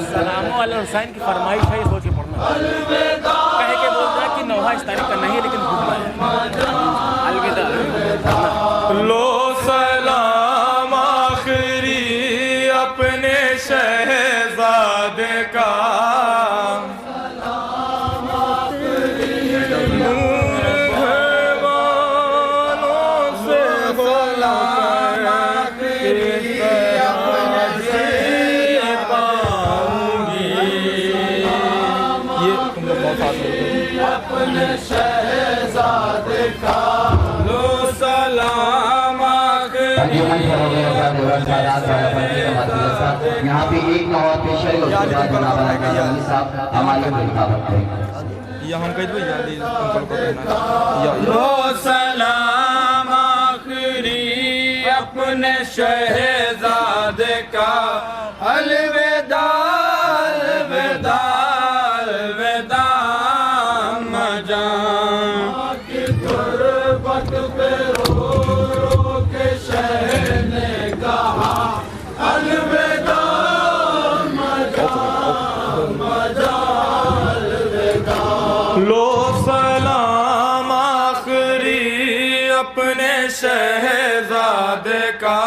सलामो अल हुसैन की फरमाइश है, सोच के पढ़ना। कहे के बोल रहा कि नौहा इस तारीख का नहीं है, लेकिन घूमना है। अलविदा। लो सलाम आखिरी अपने शहजादे का, अपने शहजादे का लो सलाम यहाँ पे एक नवाब पेश है, लो सलाम आखिरी अपने शहजादे का, अलविदा अलविदा अलविदा की गुर्बत पे रो रो के शहर ने कहा, अलविदा मजा मजा अलविदा। लो सलाम आखिरी अपने शहजादे का,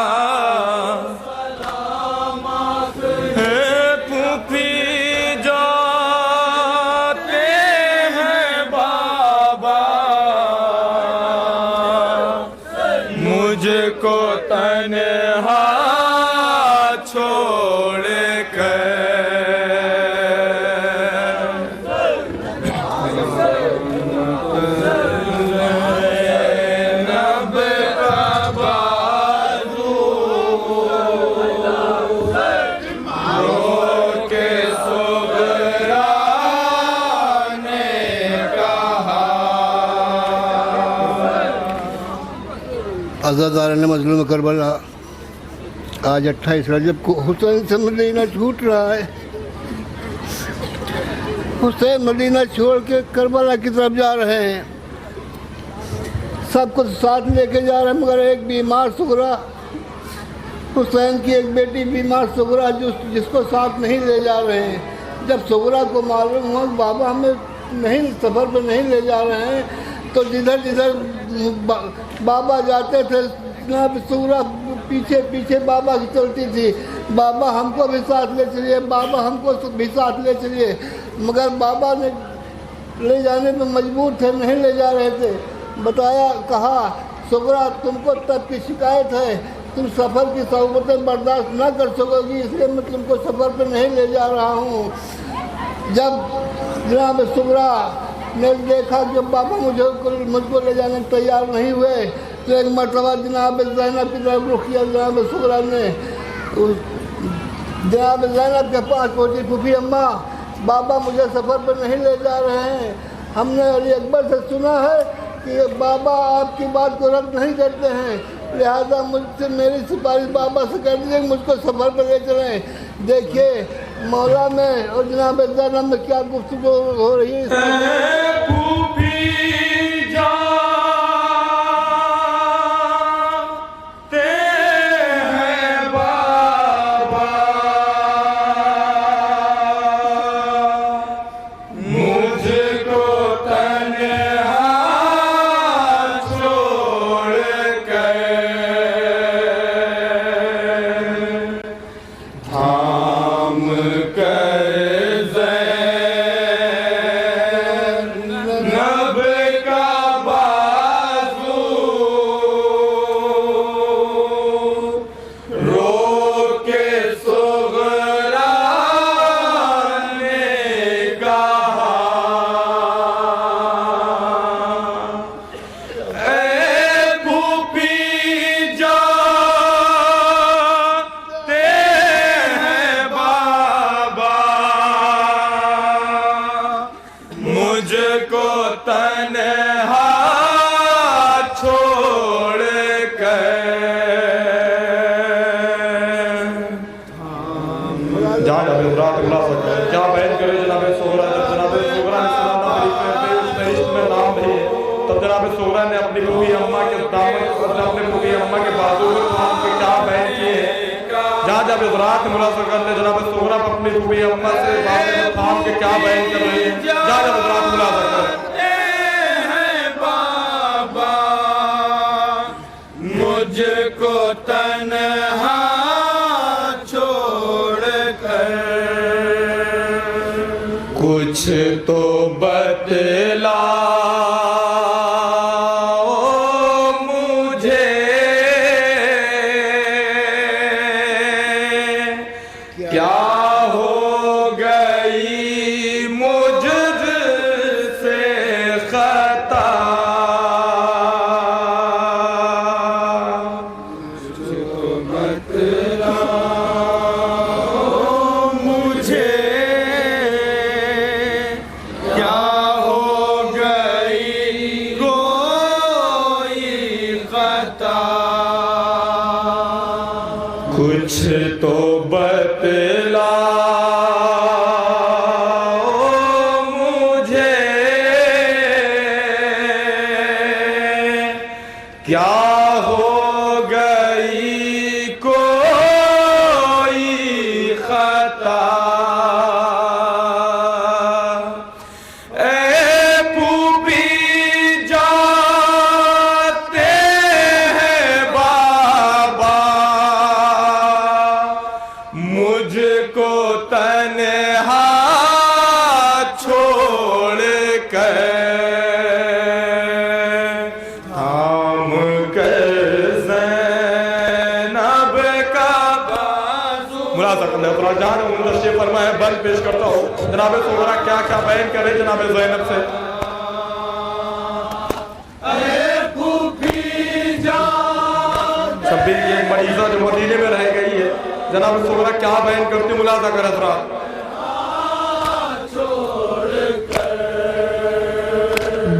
मुझको तन्हा छोड़ कर नब का बाजू रो के सुगरा ने कहा। आज़ादारान मज़लूम करबला आज 28 रजब को हुसैन से मदीना छूट रहा है। हुसैन मदीना छोड़ के करबला की तरफ जा रहे हैं। सब कुछ साथ लेके जा रहे हैं, मगर एक बीमार सुगरा, हुसैन की एक बेटी बीमार सुगरा जिसको साथ नहीं ले जा रहे हैं। जब सुगरा को मालूम हुआ बाबा हमें नहीं सफ़र पर नहीं ले जा रहे हैं, तो जिधर जिधर बाबा जाते थे सुगरा पीछे पीछे बाबा की चलती थी, बाबा हमको भी साथ ले चलिए, बाबा हमको भी साथ ले चलिए। मगर बाबा ने ले जाने में मजबूर थे, नहीं ले जा रहे थे। बताया, कहा सुगरा तुमको तब की शिकायत है, तुम सफ़र की सोबतें बर्दाश्त न कर सकोगी, इसलिए मैं तुमको सफ़र पर नहीं ले जा रहा हूँ। जब जनाब सुगरा ने देखा कि बाबा मुझको ले जाने को तैयार नहीं हुए, तो एक मरतबा जनाब ज़ैनब की तरफ रुख किया। जनाब सुगरा ने जनाब ज़ैनब के पास पहुँची, फूफी अम्मा बाबा मुझे सफ़र पर नहीं ले जा रहे हैं, हमने अली अकबर से सुना है कि बाबा आपकी बात को रद्द नहीं करते हैं, लिहाजा मुझसे मेरी सिफारिश बाबा से कर दीजिए, मुझको सफ़र पर ले चलें। देखिए मौला में और जनाब ज़ैनब में क्या गुफ्तगू हो रही है। क्या बैन करे जनाब सोहरा। जब जनाब सोहरा ने सुना फरिश्त में नाम है, तब जनाब सोहरा ने अपनी फूफी अम्मा के दामन अपने फूफी अम्मा के बाजू को थाम के क्या बैन किए। जहाँ जब इजरात मुलाजा कर ले जनाब सोहरा अपनी रूबी अम्मा से बातें थाम के क्या बयान कर रही है, जहाँ जब इजरात मुलाजा कर बाबा मुझको तन्हा छोड़ कर कुछ तो बतलाओ मुझे क्या हो गई मुझसे खता मुझे क्या हो गई कोई खता कुछ तो बतलाओ मुझे क्या हो गई कोई खता ए पूपी जाते हैं बाबा मुझको तन्हा छोड़ कर थाम कर ज़ैनब का बाजू मुलाज़ा कर ले तो जहाँ मुंतशिर फरमाए बल पेश करता हूँ जनाब सोहरा क्या क्या बयान करे जनाब ज़ैनब से। शब्बीर की एक मरीज़ा जो मदीने में रह गई है जनाब सोहरा क्या बयान करती मुलाज़ा कर हज़रात।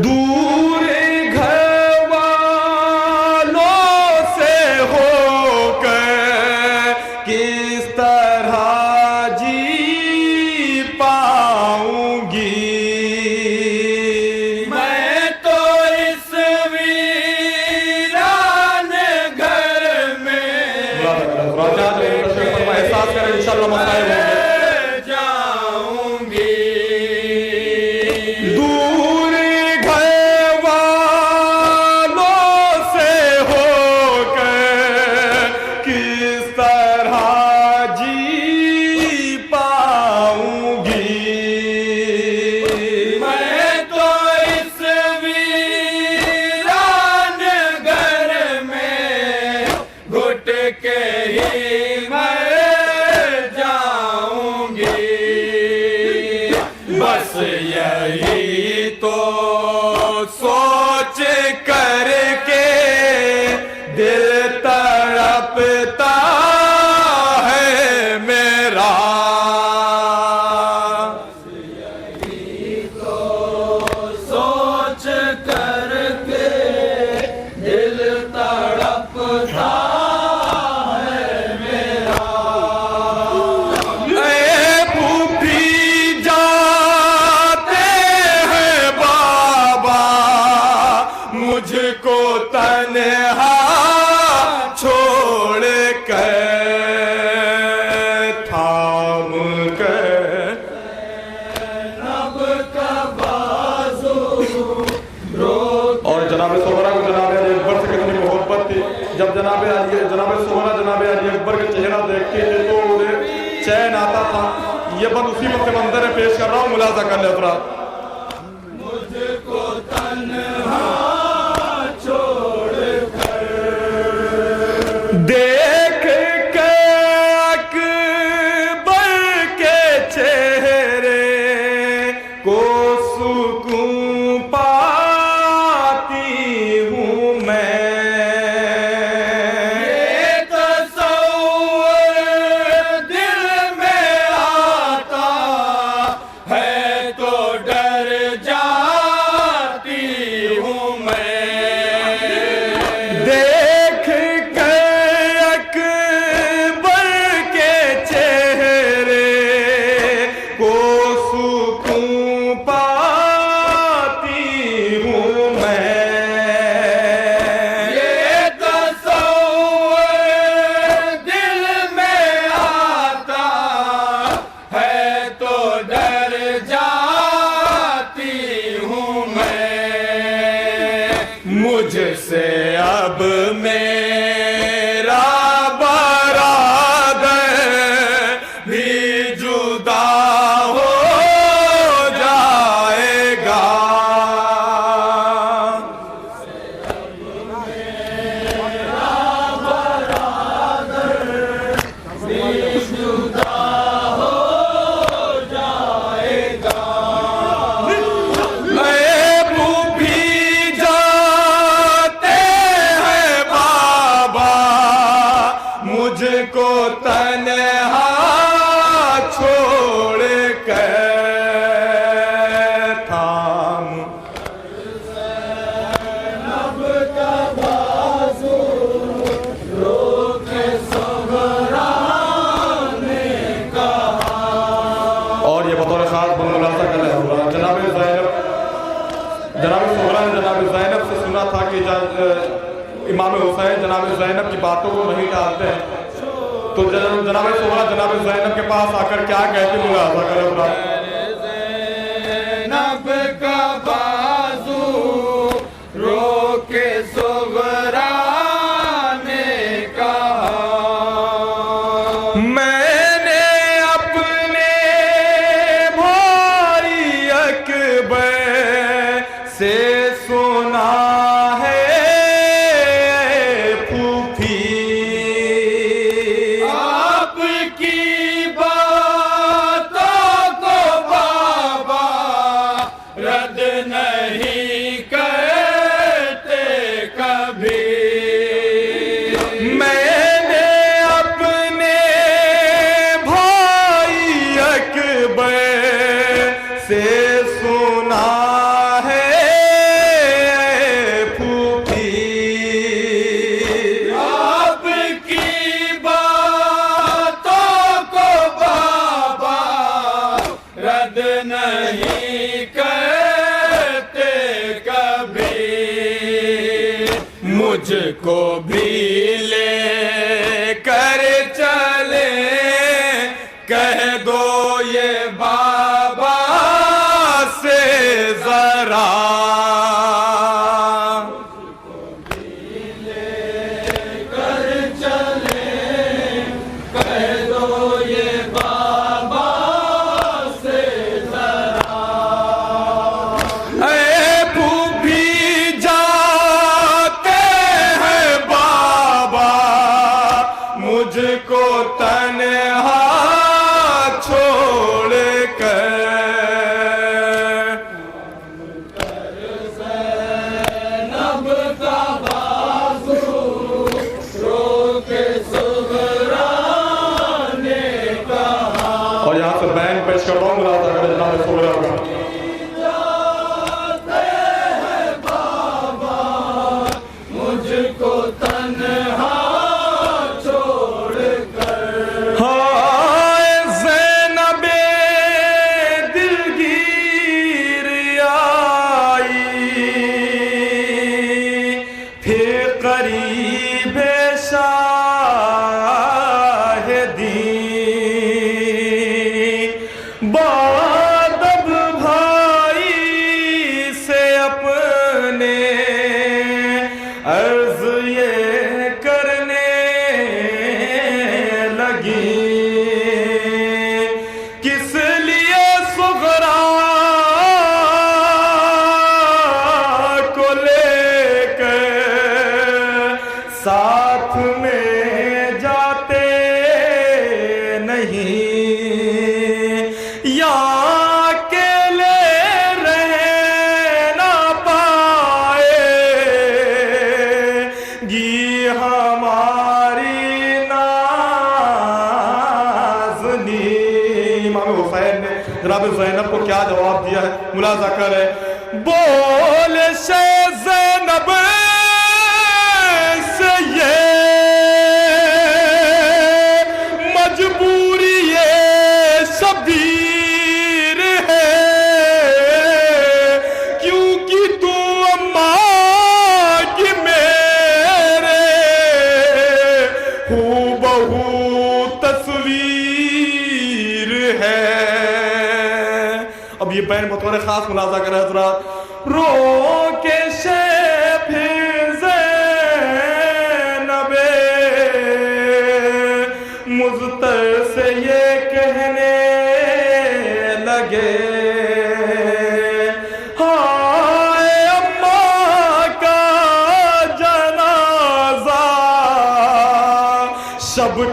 दूर घर वालों से होकर किस तरह जी पाऊंगी मैं तो इस वीरान घर में एहसास करें इंशाअल्लाह मसाइल होंगे जाऊंगी दूर घर वालों से होकर किस तरह जी पाऊंगी मैं तो इस वीरान घर में घुट के ही मर जाऊंगी बस यही तो सोच करके दिल तड़पता है मेरा सोच करके दिल तड़पता है मेरा ए भूखी जाते हैं बाबा मुझको तन्हा छोड़ कर थाम कर और जनाब सोहरा को जनाब अली अकबर से कितनी मोहब्बत थी। जब जनाब सोहरा जनाब अली अकबर का चेहरा देखती थी तो उन्हें चैन आता था। ये बस उसी वक्त मंजर पेश कर रहा हूँ मुलाजा कर ले हज़रात। मुझको तन्हा छोड़ कर देख के अकबर के चेहरे को सुकून पाती हूँ मैं ये तसव्वुर दिल में आता है तो डर मुझसे अब मेरा बरादर भी जुदा हो जाएगा। मुझको तन्हा छोड़ कर थाम और ये बतौर खास मुलाजा कर जनाब सोहरा ने जनाब ज़ैनब से सुना था कि इमाम हुसैन जनाब ज़ैनब की बातों को नहीं टालते हैं, तो जनाब सोहरा जनाब ज़ैनब के पास आकर क्या कहती मुलाजा कर ज़ैनब का बाजू रोके सोहरा ने कहा मैंने अपने भाई अकबर से सुना से सुना है फूफी आपकी बातों को बाबा रद्द नहीं करते कभी, मुझको भी ले कर चले कह दो ये बाबा से जरा कर चले कह दो ये बाबा से जरा ऐ फूफी जाते हैं बाबा मुझको तन्हा छोड़ कर ज़ैनब का बाजू रोके सोहरा ने कहा। और यहाँ से बैंड पेश कर रहा हूँ जनाब सोहरा का जाते हैं बाबा मुझको तन्हा छोड़ कर। करीब शाहिदी बादब भाई से अपने अर्ज ये करने लगी किस लिए सुगरा को लेकर साथ में जाते नहीं या अकेले रह ना पाएगी हमारी नाज़नी। इमाम हुसैन ने जनाब ज़ैनब को क्या जवाब दिया है मुलाजा करे बोले शे ज़ैनब से ये मजबूरी ये शबीर है क्योंकि तू अम्मा की मेरे हूबहू तस्वीर है। अब ये बैन बतौर खास मुलाजा कर हज़रात रो के शे फिर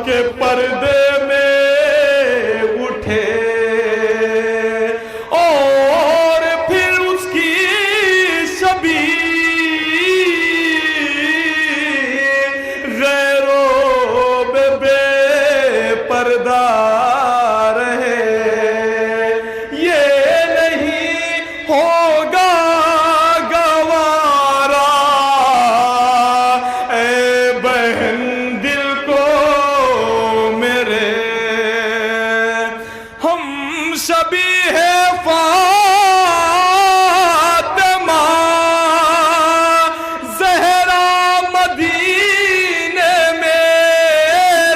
के पर्दे में उठे और फिर उसकी छवि गैरों में बेपर्दा रहे। ये नहीं होगा गवारा ए बहन दिल को मेरे, हम सभी है फातिमा ज़हरा मदीने में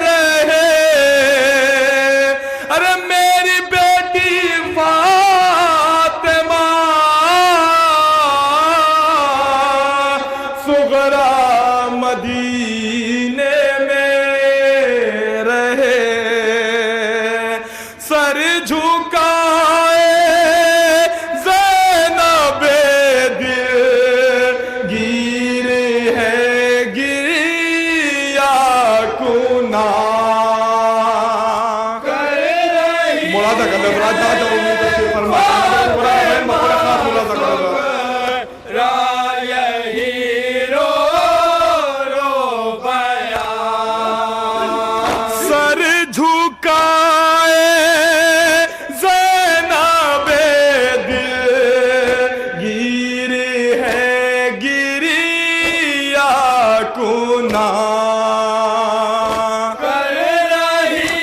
रहे। अरे मेरी बेटी फातिमा सुगरा मदीने में रहे। सर झुकाए ज़ैनबे दिल गिर है गिरिया कुना मुरादा कर ले राजा जो उम्मीद से फरमाया मुरादा कर ले सर झुकाए ज़ैनबे दिल गिर है गिरिया कुना कर रही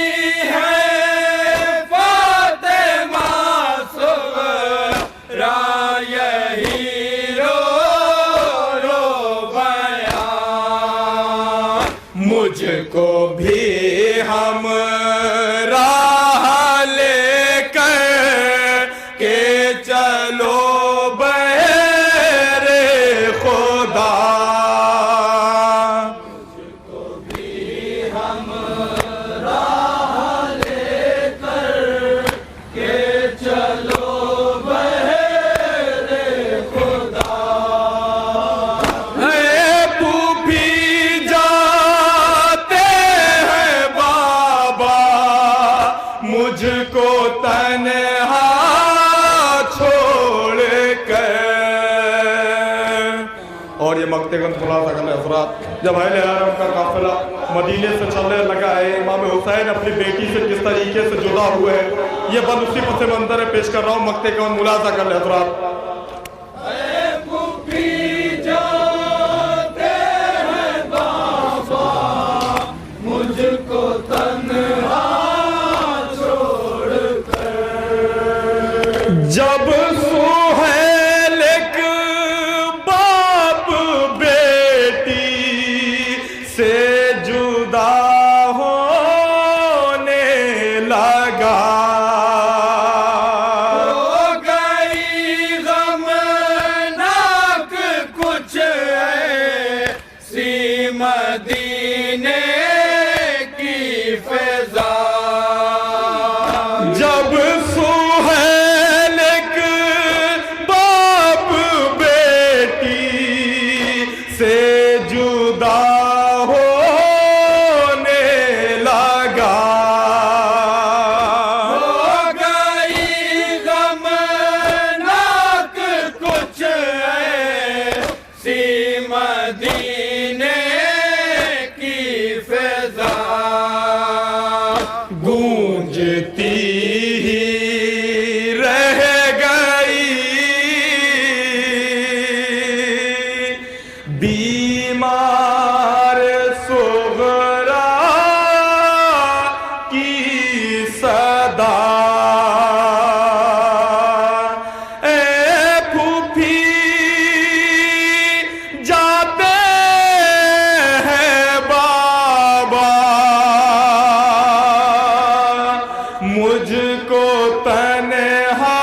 है फातिमा सुगरा यही रो रो बया। मुझको भी हम राह लेकर के चलो बहरे खुदा। मुझको भी हम राह लेकर के चलो बहरे खुदा। फूफी जाते हैं बाबा मुझको तन्हा छोड़ कर। और ये मक्तेगंज खुलासा करने हज़रात जब अहले हरम का काफिला मदीने से चलने लगा है, इमाम हुसैन अपनी बेटी से किस तरीके से जुदा हुए हैं, ये बस उसी पस मंजर पेश कर रहा हूँ। मक्तेगंज मुलाजा कर ले हज़रात। मुझको तन्हा छोड़ कर जब सुहैल के बाप बेटी से जुदा होने लगा। हो गई गमनाक कुछ ऐसी मदीने जब सुहैल के बाप बेटी से जुदा होने लगा। हो गई गमनाक कुछ ऐसी मदीने की फ़िज़ा गूंजती ही रह गई बीमार सुगरा की सदा। ए फूफी जाते हैं बाबा मुझको तन्हा